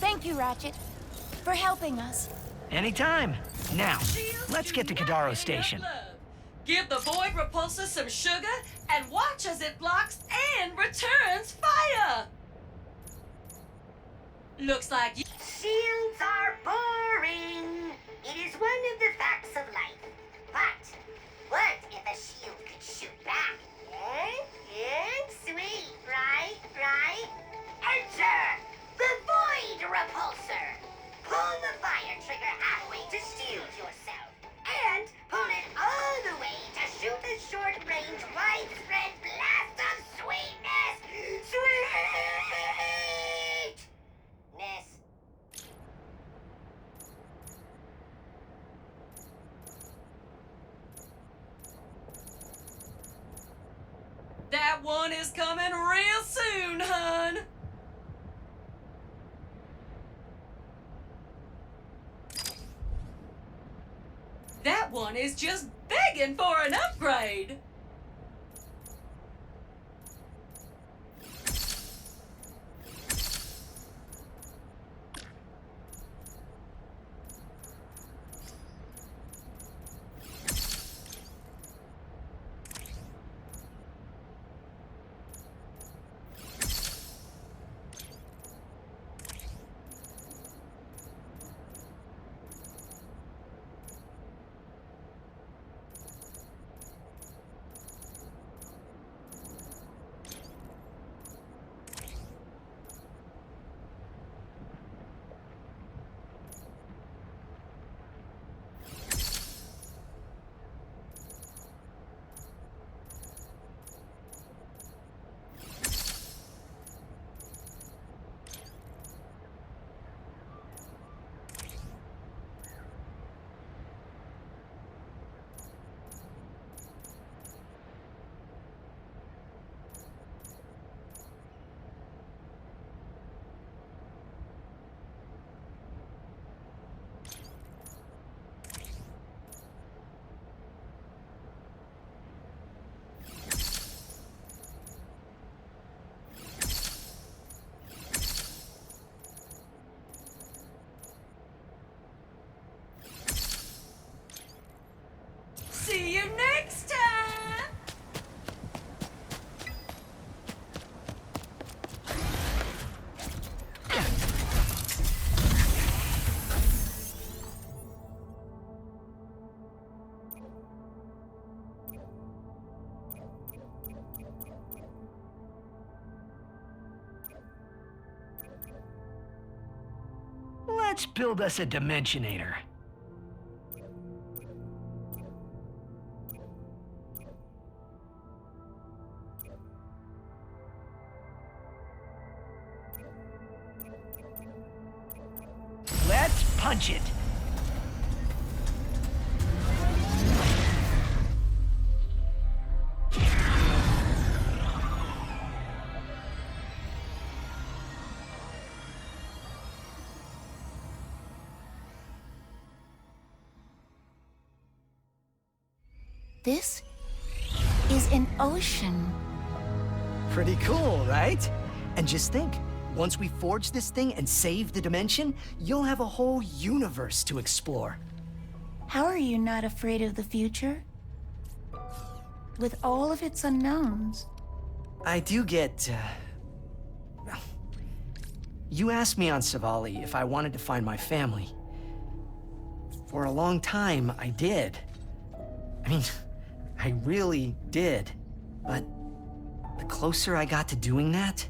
Thank you, Ratchet, for helping us. Anytime. Now, let's get to Kadaro Station. Give the Void Repulsor some sugar and watch as it blocks and returns fire! Looks like you... Shields are boring. It is one of the facts of life. But what if a shield could shoot back? Sweet, right? Enter the Void Repulsor. Pull the fire trigger halfway to shield yourself. And pull it all the way to shoot a short-range, widespread blast of sweetness! Sweetness! That one is coming real soon, hun! That one is just begging for an upgrade! See you next time! Let's build us a Dimensionator. Let's punch it! This is an ocean. Pretty cool, right? And just think, once we forge this thing and save the dimension, you'll have a whole universe to explore. How are you not afraid of the future? With all of its unknowns. I do get, well, you asked me on Savali if I wanted to find my family. For a long time, I did. I mean, I really did. But the closer I got to doing that,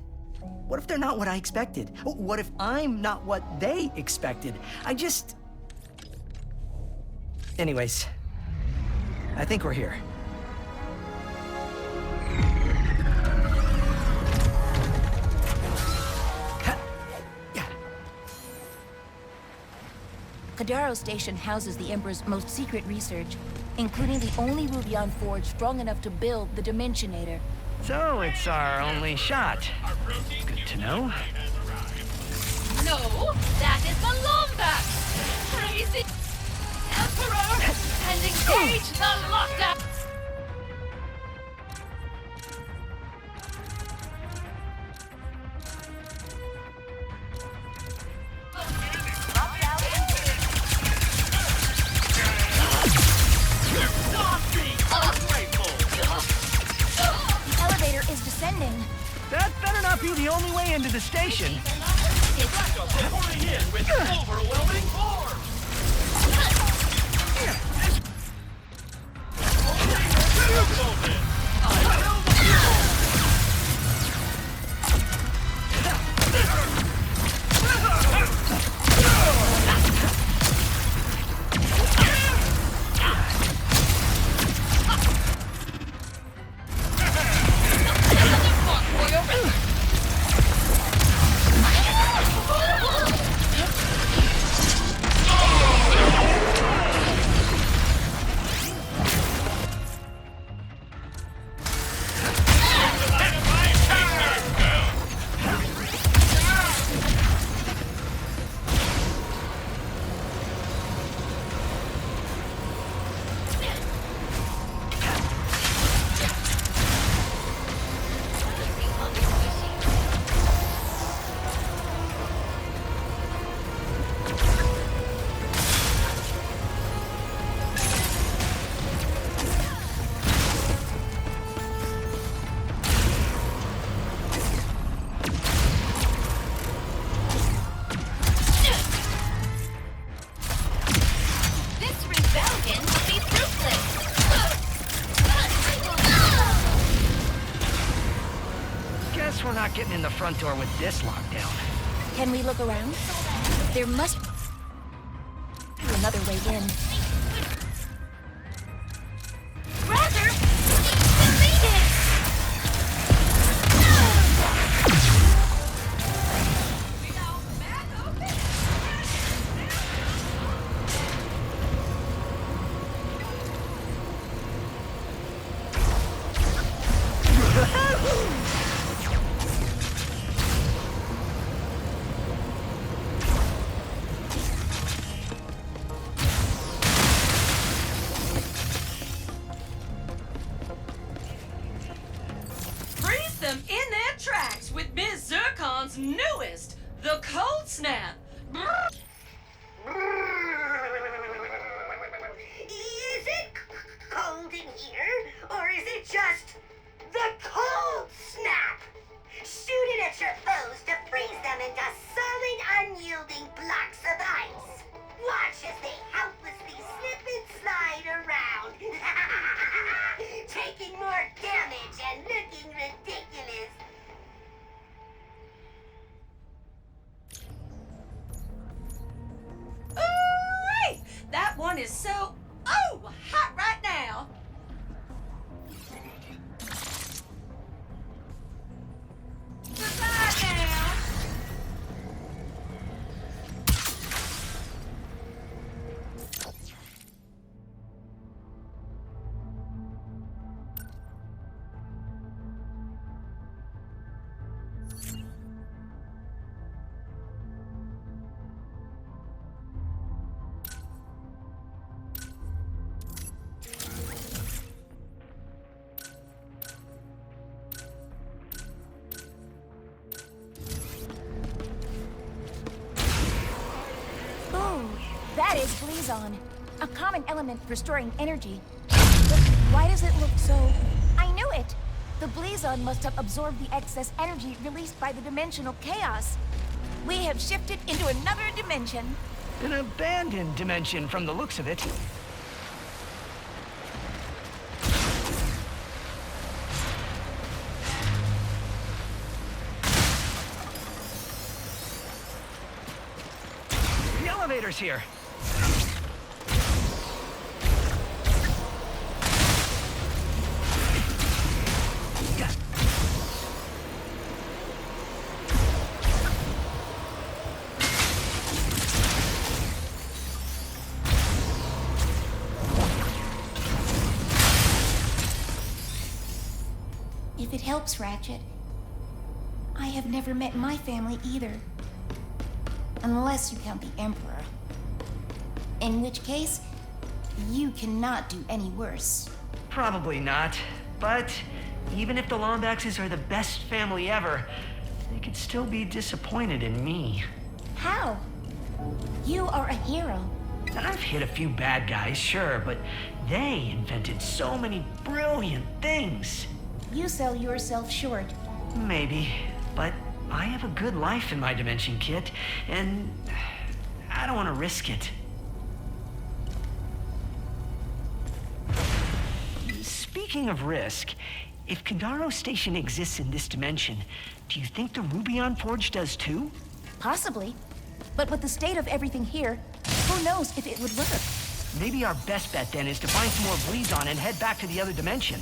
what if they're not what I expected? What if I'm not what they expected? Anyways, I think we're here. Kadaro Station houses the Emperor's most secret research, including the only Rubion forge strong enough to build the Dimensionator. So it's our only shot. Good to know. No, that is the Lombat! Praise the Emperor and engage the lockdown! the only way into the station. Pouring in with overwhelming force! We're not getting in the front door with this lockdown. Can we look around? There must be another way in. Brother! Defeated! Them in their tracks with Ms. Zircon's newest, the Cold Snap. Is it cold in here, or is it just the Cold Snap? Shoot it at your foes to freeze them into solid, unyielding blocks of ice. Watch as they helplessly slip and slide around, taking more damage and looking ridiculous. Ooh-wee! That one is so, hot right now. Goodbye now. That is Blizon, a common element for storing energy. But why does it look so... I knew it! The Blizon must have absorbed the excess energy released by the dimensional chaos. We have shifted into another dimension. An abandoned dimension from the looks of it. The elevator's here. If it helps, Ratchet, I have never met my family either. Unless you count the Emperor. In which case, you cannot do any worse. Probably not. But even if the Lombaxes are the best family ever, they could still be disappointed in me. How? You are a hero. I've hit a few bad guys, sure, but they invented so many brilliant things. You sell yourself short. Maybe, but I have a good life in my dimension, Kit, and I don't want to risk it. Speaking of risk, if Kadaro Station exists in this dimension, do you think the Rubion Forge does too? Possibly. But with the state of everything here, who knows if it would work? Maybe our best bet then is to find some more Bleezon and head back to the other dimension.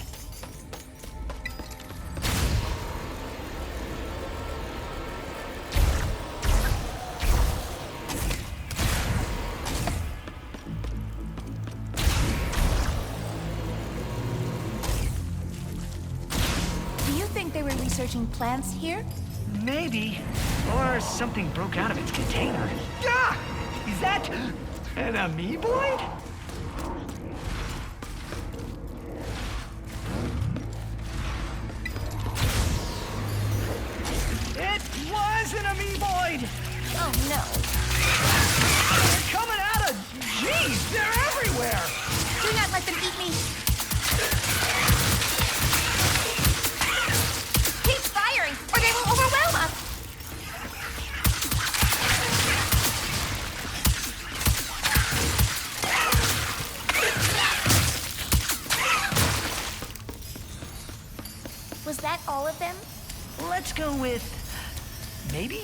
Do you think they were researching plants here? Maybe. Or something broke out of its container. Ah! Is that an amoeboid? It was an amoeboid! Oh no. They're coming out of... Jeez, they're everywhere! Do not let them eat me. Keep firing, or they will overwhelm us. Was that all of them? Let's go with... maybe?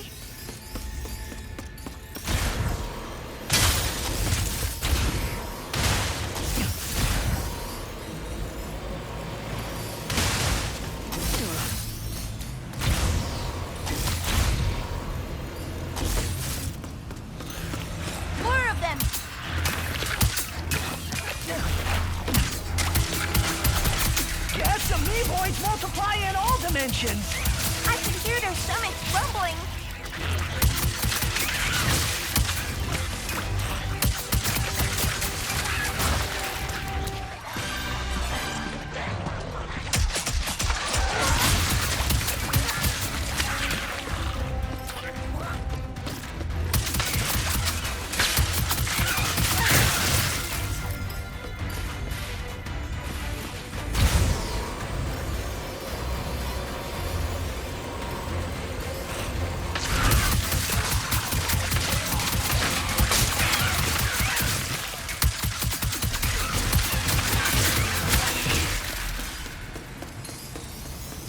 More of them! Guess amoeboids multiply in all dimensions! I can hear their stomachs rumbling.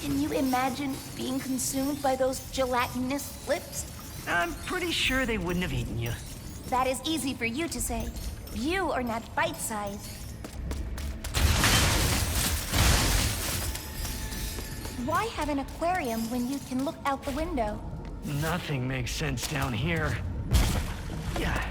Can you imagine being consumed by those gelatinous lips? I'm pretty sure they wouldn't have eaten you. That is easy for you to say. You are not bite-sized. Why have an aquarium when you can look out the window? Nothing makes sense down here. Yeah.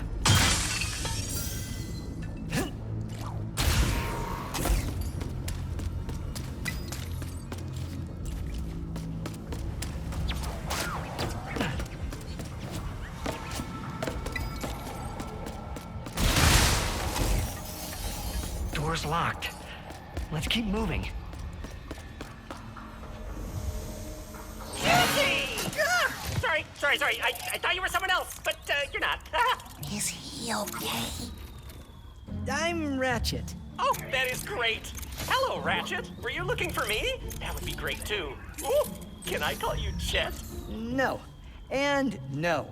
Door's locked. Let's keep moving. Sorry. I thought you were someone else, but you're not. Is he okay? I'm Ratchet. Oh, that is great. Hello, Ratchet. Were you looking for me? That would be great, too. Ooh, can I call you Chet? No. And no.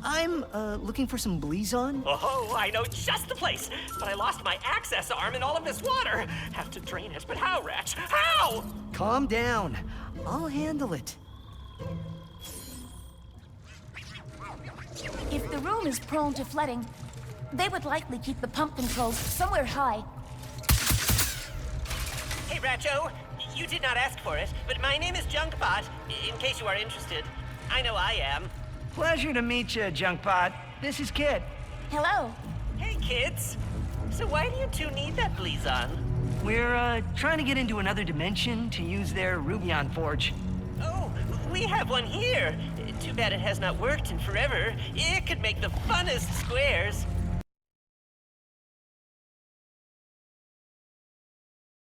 I'm looking for some Bleezon. Oh, I know just the place. But I lost my access arm in all of this water. Have to drain it, but how, Ratch? How? Calm down. I'll handle it. If the room is prone to flooding, they would likely keep the pump controls somewhere high. Hey, Ratcho. You did not ask for it, but my name is Junkbot, in case you are interested. I know I am. Pleasure to meet you, Junkbot. This is Kit. Hello. Hey, kids. So why do you two need that Bleezon? We're, trying to get into another dimension to use their Rubion Forge. Oh, we have one here. Too bad it has not worked in forever. It could make the funnest squares.